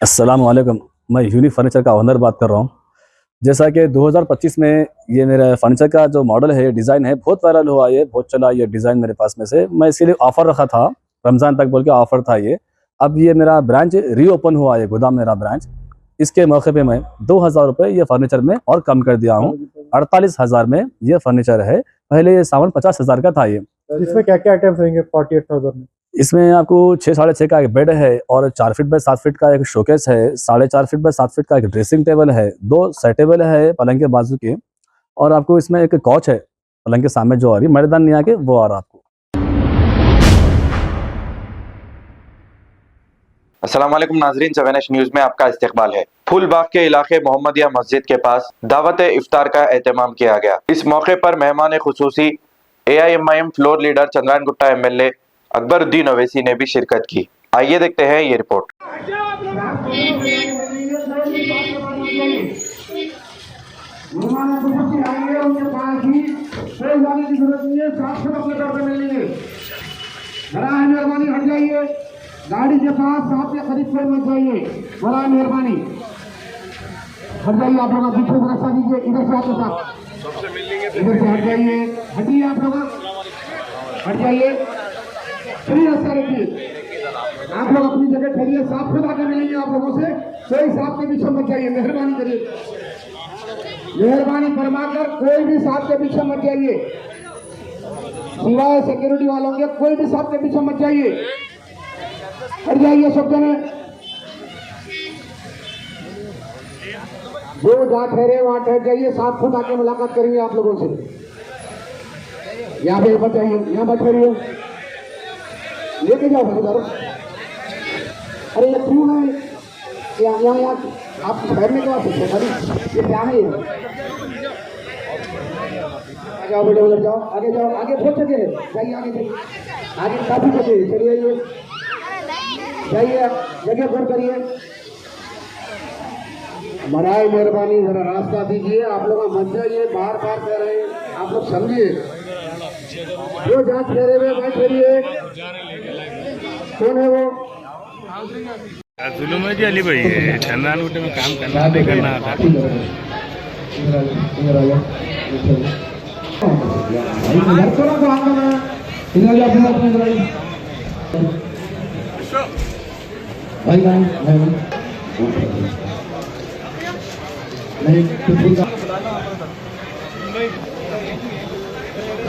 अस्सलाम वालेकुम। मैं यूनिक फर्नीचर का ओनर बात कर रहा हूँ। जैसा कि 2025 में ये मेरा फर्नीचर का जो मॉडल है, डिज़ाइन है, बहुत वायरल हुआ, ये बहुत चला ये डिज़ाइन मेरे पास में से। मैं इसीलिए ऑफ़र रखा था, रमज़ान तक बोल के ऑफ़र था ये। अब ये मेरा ब्रांच रीओपन हुआ है, गोदाम मेरा ब्रांच। इसके मौके पे मैं 2000 रुपये ये फर्नीचर में और कम कर दिया हूँ। 48,000 में ये फर्नीचर है। पहले ये सामान 50,000 का था ये। इसमें क्या-क्या आइटम्स रहेंगे 48,000 में? इसमें आपको 6 साढ़े 6 का एक बेड है और 4 फीट बाय 7 फीट का एक शोकेस है, 4.5 फीट बाय 7 फीट का एक ड्रेसिंग टेबल है, 2 साइड टेबल है पलंग के बाजू के, और आपको इसमें एक कॉच है, पलंग के सामने जो आ रही है, मर्दान नहीं आके वो आ रहा आपको। अस्सलाम वालेकुम नाजरीन, 7H न्यूज़ में आपका इस्तकबाल है। फूलबाग के इलाके मोहम्मदिया मस्जिद के पास दावत इफ्तार का एहतमाम किया गया। इस मौके पर मेहमान खुसूसी AIMIM floor leader Chandrayangutta MLA Akbaruddin Owaisi ने भी शिरकत की। आइए देखते हैं ये रिपोर्ट। मेहरबानी हट जाइए, गाड़ी के पास साथ के करीब से मत जाइए, बड़ा मेहरबानी हट जाइए। आप लोग पीछे रास्ता दीजिए, इधर से आपके साथ इधर से हट जाइए, हटिए आप लोग, हट जाइए, फ्री रास्ता रखिए। आप लोग अपनी जगह ठहरिए, साफ खुदा कर मिलेंगे आप लोगों से, कोई साथ के पीछे मत जाइए, मेहरबानी करिए, मेहरबानी फरमाकर कोई भी साथ के पीछे मत जाइए, सिवाय सिक्योरिटी वालों के कोई भी साथ के पीछे मत जाइए, हट जाइए सब जने। जो जहाँ ठहरे वहां ठहर जाइए, साथ खुद आके मुलाकात करेंगे आप लोगों से। यहाँ पे बचाइए, यहाँ पर ठहरिए, लेके जाओ भाईदारों। अरे ये क्यों है यहाँ आप ठहरने के बाद ये क्या है? आ जाओ बेटे, उधर जाओ, आगे जाओ, आगे बहुत जगह है, जाइए आगे जाइए, आगे काफी जगह है, चलिए ये जाइए, जगह पर करिए। बराए मेहरबानी जरा रास्ता दीजिए, आप लोग मत जाइए, बार बार कह रहे हैं, आप लोग समझिए। जो जहाँ ठहरे हुए वहीं ठहरिए। कौन है वो? जुलूम है जी अली भाई, चंद्रायन गुट्टे में काम करना नहीं करना था। आप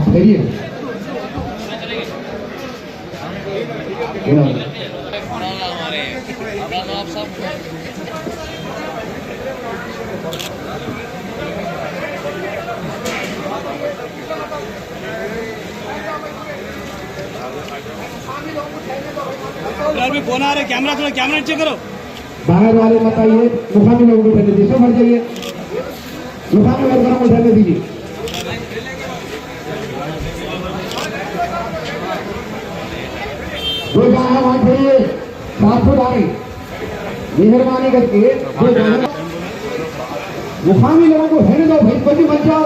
ठहरिए, अभी फोन आ रहा है, कैमरा थोड़ा कैमरा चेक करो। बाहर वाले मत आइए, मुखामी लोग उठने दीजिए, सब हट जाइए, मुखामी वर्करों को उठने दीजिए। जो जहाँ है वहाँ ठहरिए, साफ हो जाए, मेहरबानी करके जो जहाँ मुखामी लोगों को रहने दो भाई, कोई मत जाओ।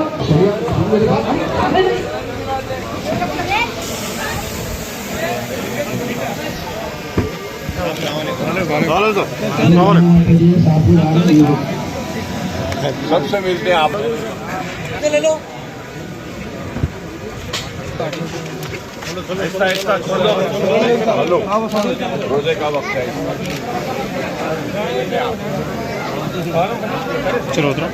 सबसे मिलते हैं आप, ले लो। ऐसा खोलो, रोजे का वक्त है। चलो उतरो।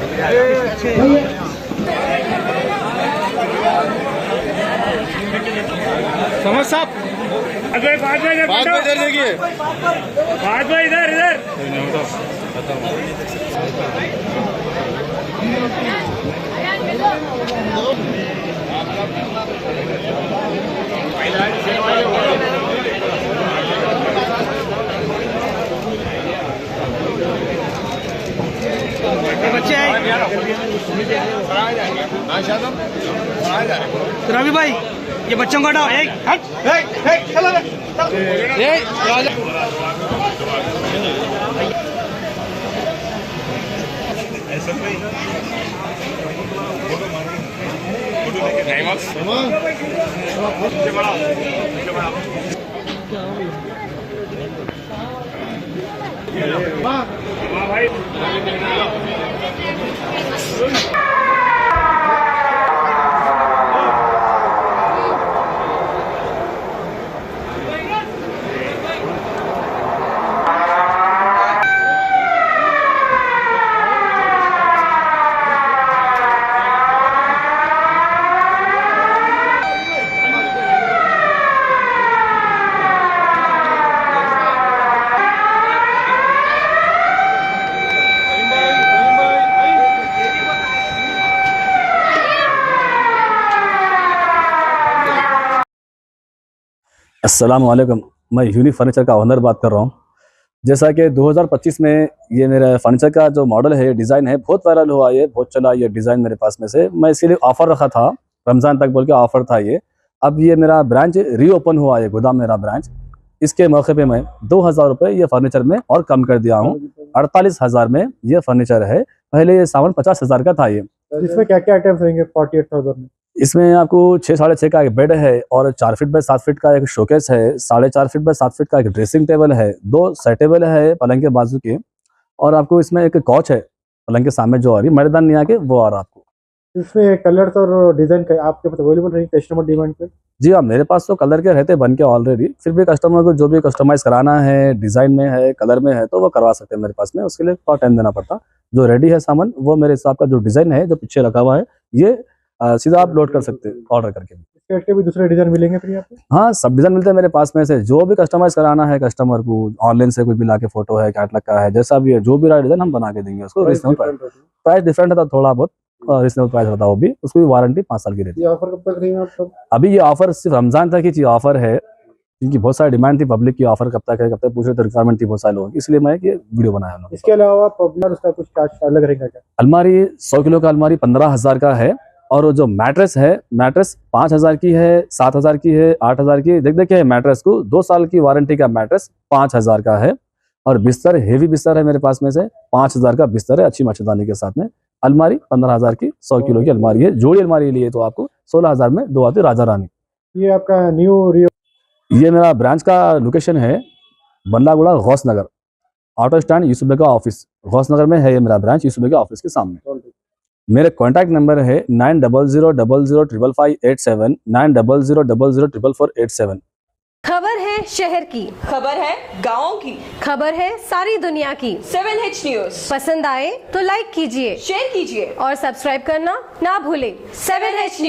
समझ साहब, अगर बात में इधर देखिए, बात में इधर इधर बच्चे रवि भाई, ये बच्चों को हटाओ, एक हट, चलो हाँ भाई अस्सलाम वालेकुम, मैं यूनिक फर्नीचर का ओनर बात कर रहा हूँ। जैसा कि 2025 में ये मेरा फर्नीचर का जो मॉडल है, डिज़ाइन है, बहुत वायरल हुआ, ये बहुत चला ये डिज़ाइन मेरे पास में से। मैं इसके लिए ऑफ़र रखा था, रमज़ान तक बोल के ऑफ़र था ये। अब ये मेरा ब्रांच रीओपन हुआ है, गोदाम मेरा ब्रांच। इसके मौके पे मैं 2000 रुपये ये फर्नीचर में और कम कर दिया हूँ। 48,000 में ये फर्नीचर है। पहले ये सामान 50,000 का था ये। इसमें क्या क्या आइटम्स रहेंगे 48,000 में? इसमें आपको 6 साढ़े 6 का एक बेड है और 4 फीट बाय 7 फीट का एक शोकेस है, 4.5 फीट बाय 7 फीट का एक ड्रेसिंग टेबल है, 2 सेट टेबल है पलंग के बाजू के, और आपको इसमें एक कॉच है पलंग के सामने जो आ रही, मैदान नहीं आके वो आ रहा आपको। इसमें कलर्स और डिजाइन का आपके पास अवेलेबल रहेंगे कस्टमर डिमांड पे? जी हाँ, मेरे पास तो कलर के रहते बन के ऑलरेडी, फिर भी कस्टमर को जो भी कस्टमाइज कराना है, डिज़ाइन में है, कलर में है, तो वो करवा सकते हैं मेरे पास में। उसके लिए थोड़ा टाइम देना पड़ता। जो रेडी है सामान, वो मेरे हिसाब का जो डिज़ाइन है, जो पीछे रखा हुआ है, ये सीधा आप लोड कर सकते हैं ऑर्डर करके। इसके हट के भी दूसरे डिजाइन मिलेंगे फिर यहाँ पे? हाँ, सब डिज़ाइन मिलते हैं मेरे पास में से। जो भी कस्टमाइज़ कराना है कस्टमर को, ऑनलाइन से कोई भी लाके फ़ोटो है, कैटलॉग का है, जैसा भी है, जो भी रहा डिज़ाइन हम बना के देंगे उसको। रीजनेबल प्राइस डिफरेंट है, थोड़ा बहुत रीजनेबल प्राइस रहता है वो भी। उसकी भी वारंटी 5 साल की रहती है। ये ऑफर कब तक रहेंगे आप? अभी ये ऑफर सिर्फ रमज़ान तक ही ऑफर है, क्योंकि बहुत सारी डिमांड थी पब्लिक की, ऑफर कब तक है, कब तक पूछ रहे थे, रिक्वायरमेंट थी बहुत सारे लोगों की, इसलिए मैं ये वीडियो बनाया हूँ। इसके अलावा पॉपुलर उसका कुछ चार्ज अलग रहेगा क्या? अलमारी 100 किलो का अलमारी 15,000 का है, और वो जो मैट्रेस है, मैट्रेस 5,000 की है, 7,000 की है, 8,000 की। देखिए मैट्रेस को 2 साल की वारंटी का मैट्रेस 5,000 का है, और बिस्तर हेवी बिस्तर है मेरे पास में से 5,000 का बिस्तर है, अच्छी मच्छरदानी के साथ में। अलमारी 15,000 की 100 किलो की अलमारी है। जोड़ी अलमारी लिए तो आपको 16,000 में 2 आती राजा रानी। ये आपका न्यू ये मेरा ब्रांच का लोकेशन है बल्लागुड़ा गौस नगर, ऑटो स्टैंड यूसुफ बेग का ऑफिस, गौस नगर में है ये मेरा ब्रांच, यूसुफ बेग के ऑफिस के सामने। मेरे कॉन्टैक्ट नंबर है 9000005587, 9000004487। खबर है शहर की, खबर है गाँव की, खबर है सारी दुनिया की। 7H न्यूज पसंद आए तो लाइक कीजिए, शेयर कीजिए और सब्सक्राइब करना ना भूलें। 7H news.